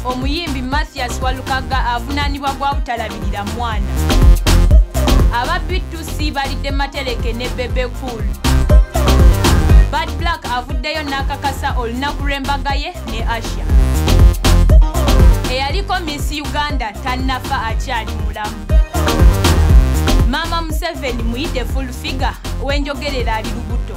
omuyimbi Mathias Walukaga avunaanibwa gwa butalabirira mwana. Aba B2C balidde Matereke ne Bebe Cool. Bad Black avuddeyo n'akakasa olunaku lw'embaga ye ne Asha. Eyaliko Miss Uganda tannafa akyali mulamu. Mama Museveni muyite full figure wenjogerera ali lubuto.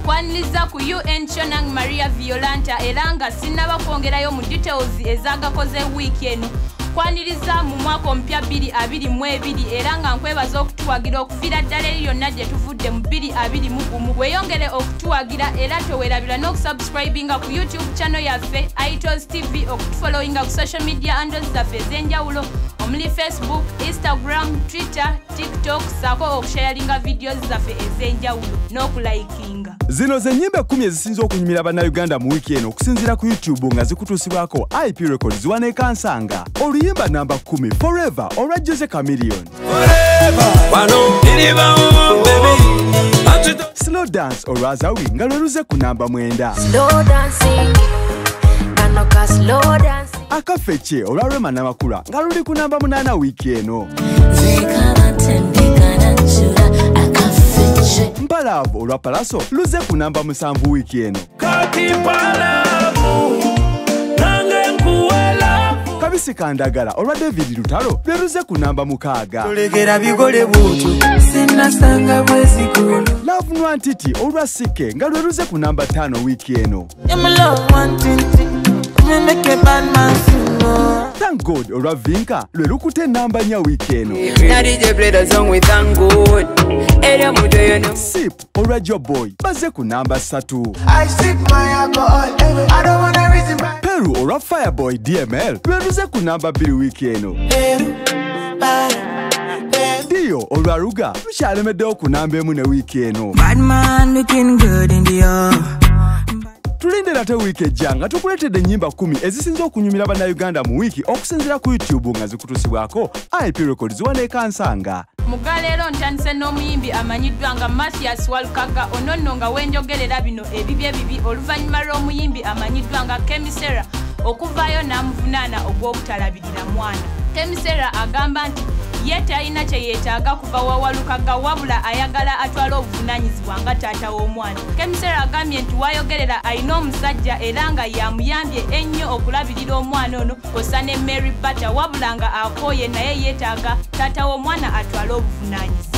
Kwaniriza ku UN Chonang Maria Violanta era nga sinnaba kwongerayo mu details ezagakoze wiiki eno. Kwaniriza mu mwaka omupya 2022 era nga nkwebaza okutuwagira okuviira ddala eri yonna gye tuvudde mu 2021. Weeyongere okutuwagira era towerabira n'okusubscribinga ku YouTube channel yaffe Itos TV, okutufollowinga ku social media handles zaffe ez'enjawulo omuli Facebook, Instagram, Twitter, TikTok saako okusharinga videos zaffe ez'enjawulo n'okulayikinga. Zino ze nnyimba 10 ezisinza okunyumira bannayuganda mu wiiki eno okusinziira ku YouTube nga zikutuusibwako IP Records wane Kansanga. Oluyimba namba 10 Forever olwa Jose Chameleon. Slow Dance olwa Zawi nga lweruze ku namba 9. Akafeche olwa Rema Namakula nga luli ku namba 8 wiiki eno. Mpalavu olwa Palaso luze ku namba 7 wiiki eno. Kabisi Kandagala olwa David Lutalo lweruze ku namba 6. Love Nwantiti olwa Sike nga lweruze ku namba 5 wiiki eno. Thank God olwa Vinka lwelukute namba 4 wiiki eno. Sip olwa Joboy baze ku namba 3. Peru olwa Fireboy DML lweruze ku namba 2 wiiki eno. Dio olwa Ruga lukyalemeddewo ku namba 1 wiiki eno. Tulindira te wiiki ejja nga tukuleetedde ennyimba 10 ezisinza okunyumira bannayuganda mu wiiki okusinziira ku YouTube nga zikutuusibwako IP Records wane Kansanga. Mugaleero ntandise n'omuyimbi amanyiddwa nga Mathias Walukaga ononno nga wenjogerera bino ebibi oluvannyuma lw'omuyimbi amanyiddwa nga Kemisera okuvaayo n'amuvunaana ogw'obutalabirira mwana. Kemisera agamba nti ye talina kye yeetaaga kuva wa Walukaga wabula ayagala atwale obuvunaanyizibwa nga taata w'omwana. Kemisera agambye nti wayogerera alina omusajja era nga yamuyambye ennyo okulabirira omwana ono kosa ne Mary Butter wabula nga akooye naye yeetaaga taata w'omwana atwale obuvunaanyizibwa.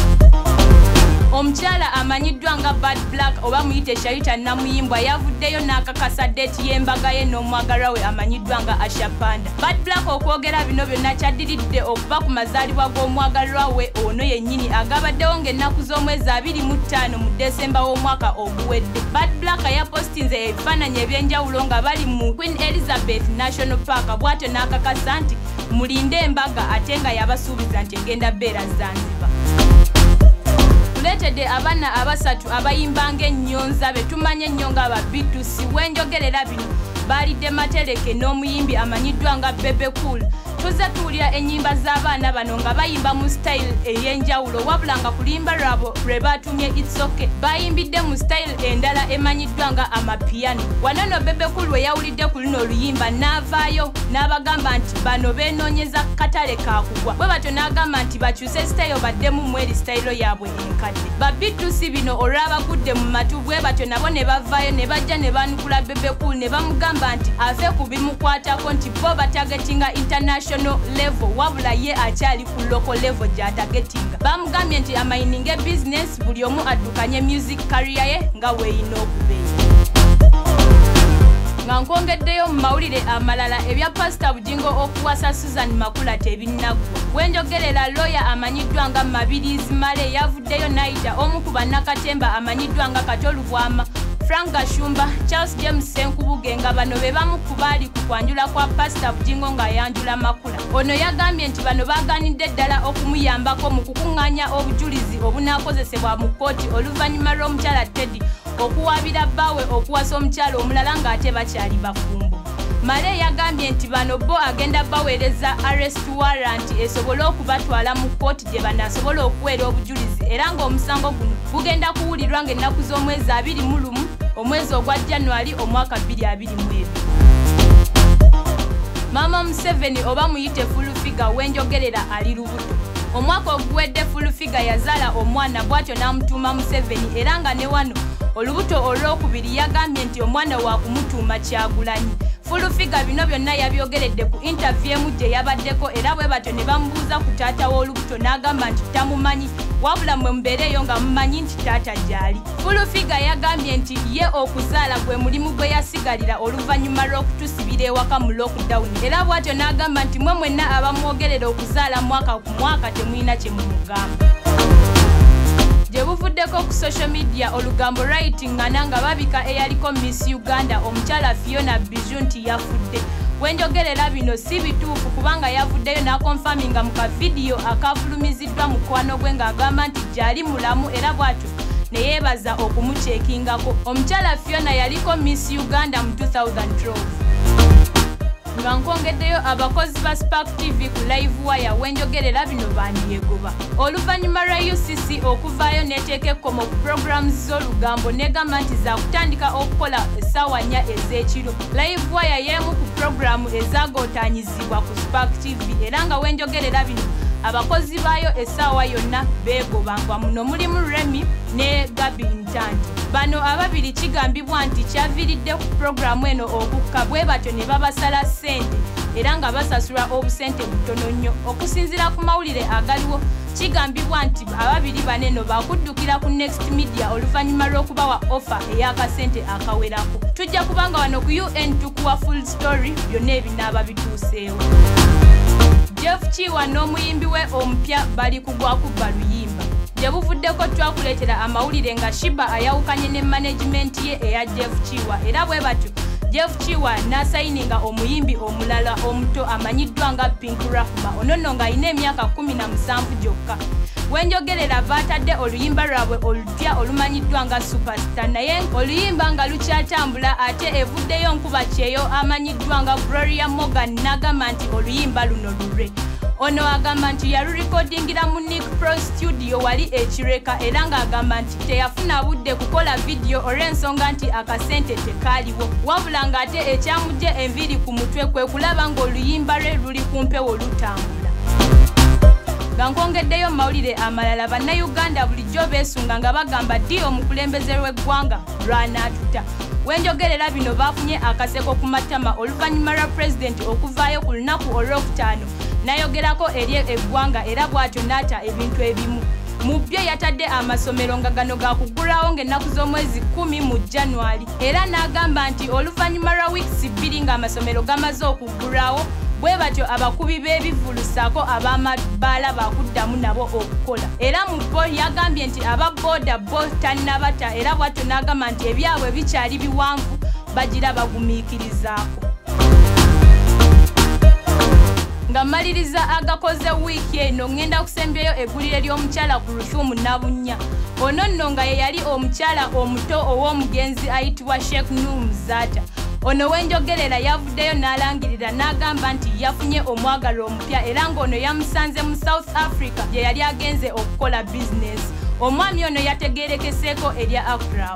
Omukyala amanyiddwa nga Bad Black oba muyite Sharita Namuyimbwa yavuddeyo n'akakasa deeti y'embaga ye n'omwagalwa we amanyiddwa nga Asha Panda. Bad Black okwogera bino byonna kyaddiridde okuva ku mazaalibwa g'omwagalwa we ono yennyini agabaddewo ng'ennaku z'omwezi 25 mu Desemba w'omwaka oguwedde. Bad Black yapostinze ebifaananyi eby'enjawulo nga bali mu Queen Elizabeth National Park bw'atyo n'akakasa nti mulinde embaga ate nga yabasuubiza nti egenda beera Zanzibar. Tuleetedde abaana abasatu abayimba ng'ennyonza be tumanye ennyo nga aba B2C wenjogerera bino balidde Matereke n'omuyimbi amanyiddwa nga Bebe Cool. Tuzze tuwulira ennyimba z'abaana bano nga bayimba mu style ey'enjawulo wabula nga kulimba lwabo lwe baatumye It's Okay bayimbidde mu style endala emanyiddwa nga amapiano. Wano nno Bebe Cool we yawulidde ku luno oluyimba n'avaayo n'abagamba nti bano beenoonyeza katale kaakugwa bwe batyo n'agamba nti bakyuse style baddemu mweri style yaabwe enkadde. Ba B2C bino olw'abagudde mu matu bwe batyo nabo ne bavaayo ne bajja ne baanukula Bebe Cool ne bamugamba nti ave ku bimukwatako nti bo batagetinga international level wabula ye akyali ku local level gy'atagetinga. Bamugambye nti amayininga business buli omu addukanye music career ye nga weeyina okubeera. Nga nkwongeddeyo mu mawulire amalala ebya Pastor Bujingo okuwasa Susan Makula tebinnagwa. Wenjogerera lawyer amanyiddwa nga Mabirizi Male yavuddeyo n'ayita omu ku bannakatemba amanyiddwa nga Katolubwama, Frank Gashumba, Charles James Senkubuge nga bano be bamu ku baali ku kwanjula kwa Pastor Bujingo ng'ayanjula Makula. Ono yagambye nti bano baaganidde ddala okumuyambako mu kukuŋŋaanya obujulizi obunaakozesebwa mu kkooti oluvannyuma lw'omukyala Teddy okuwaabira bbaawe okuwasa omukyala omulala ng'ate bakyali bafumbo. Male yagambye nti bano bo agenda baweereza arrest warrant esobole okubatwala mu kkooti gye banaasobola okuweera obujulizi era ng'omusango guno gugenda kuwulirwa ng'ennaku z'omwezi 21 omwezi ogwa January omwaka 2022. Museveni oba muyite Fulufiga wenjogerera ali lubuto. Omwaka oguwedde Fulufiga yazaala omwana bw'atyo n'amutuuma Museveni era nga ne wano olubuto olwokubiri yagambye nti omwana wa kumutuuma Kyagulanyi. Fulufiga bino byonna yabyogeredde ku interview emu gye yabaddeko era bwe batyo ne bamubuuza ku taata w'olubuto n'agamba nti tamumanyi wabula mwe mubeereeyo nga mumanyi nti taata gy'ali. Fulufiga yagambye nti ye okuzaala gwe mulimu gwe yasigalira oluvannyuma lw'okutusibira ewaka mu lockdown era bw'atyo n'agamba nti mwe mwenna abamwogerera okuzaala mwaka ku mwaka temulina kye mumugamba. Gye buvuddeko ku social media olugambo writingana nga babika eyaliko Miss Uganda omukyala Fiona Bijou nti yafudde. Wenjogerera bino si bituufu kubanga yavuddeyo n'akonfaminga mu kavidiyo akafulumiziddwa mukwano gwe ng'agamba nti gy'ali mulamu era bw'atyo ne yeebaza okumuceekingako. Omukyala Fiona yaliko Miss Uganda mu 2012. Nga nkongeddeyo abakozi ba Spark TV ku live wire wenjogerera bino bandiyegoba. Oluvannyuma lwa UCC okuvaayo neteeka ekkomo ku programs z'olugambo negamba nti zaakutandika okukola essaawa 4 ez'ekiro. Live wire y'emu ku programu ezaagootanyizibwa ku Spark TV era nga wenjogerera bino abakozi baayo essaawa yonna beegobanga muno mulimu Remy ne Gabi Ntanti. Bano ababiri kigambibwa nti kyaviiridde ku programu eno okukka bwe batyo ne babasala ssente era nga basasula obusente butono nnyo. Okusinziira ku mawulire agaliwo kigambibwa nti ababiri baneno bakuddukira ku Next Media oluvannyuma lw'okubawa offer ey'akasente akawerako. Tujja kubanga wano ku UN tukuwa full story byonna ebinaaba bituuseewo. Jeff Chiwa n'omuyimbi we omupya bali kugwakuba luyimba. Gye buvuddeko twakuleetera amawulire nga Shiba ayawukanye ne management ye eya Jeff Chiwa era bwe batyo Jeff Chiwa n'asayininga omuyimbi omulala omuto amanyiddwa nga Pink Rahma onono ng'alina emyaka 17 gyokka. Wenjogerera baatadde oluyimba lwabwe olupya olumanyiddwa nga Superstar naye oluyimba nga lukyatambula ate evuddeyo nkuba kyeyo amanyiddwa nga Gloria Morgan n'agamba nti oluyimba luno lulwe. Ono agamba nti yalurekodingira mu Nick Pro Studio wali ekireka era ng'agamba nti teyafuna budde kukola vidiyo olw'ensonga nti akasente tekaaliwo wabula ng'ate ekyamujje enviiri ku mutwe kwe kulaba ng'oluyimba lwe luli ku mpewo lutambula. Nga nkongeddeyo mawulire amalala bannayuganda bulijjo beesunga nga bagamba ddi omukulembeze w'eggwanga lw'anaatuta. Wenjogerera bino baafunye akaseko ku matama oluvannyuma lwa pulezidenti okuvaayo ku lunaku olwokutaano nayogerako eri eggwanga era bw'atyo n'ata ebintu ebimu. Mu byo yatadde amasomero nga gano gakuggulawo ng'ennaku z'omwezi 10 mu January era n'agamba nti oluvannyuma lwa wiikisi 2 ng'amasomero gamaze okuggulawo bwe batyo abakubi b'ebivulu ssaako ab'amabbaala bakuddamu nabo okukola. Era mu bo yagambye nti ababooda bo tannabata era bw'atyo n'agamba nti ebyabwe bikyali biwanvu bagira bagumiikirizaako. Nga maliriza agakoze wiiki eno ngenda kusembyayo eggulire ly'omukyala ku Rusuumu Nabunnya. Ono nno nga ye yali omukyala omuto ow'omugenzi ayitibwa Sheikh Nur Muzata. Ono wenjogerera yavuddeyo n'alangirira n'agamba nti yafunye omwagalo omupya era ng'ono yamusanze mu South Africa gye yali agenze okukola bizinesi. Omwami ono yategeerekeseeko erya Accra.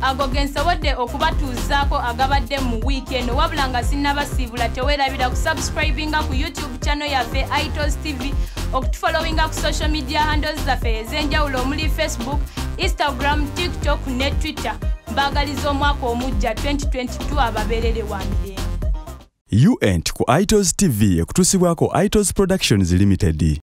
Ago gensobodde okubatuuzaako agabadde mu wiiki eno wabula nga sinnabasiibula teweerabira kusubscribinga ku YouTube channel yaffe iTos TV okutufollowinga ku social media handles zaffe ez'enjawulo omuli Facebook, Instagram, TikTok ne Twitter. Mbaagaliza omwaka omujja 2022 ababeerere wa mirembe. UN ku iTos TV ekutuusibwako iTos Productions Limited.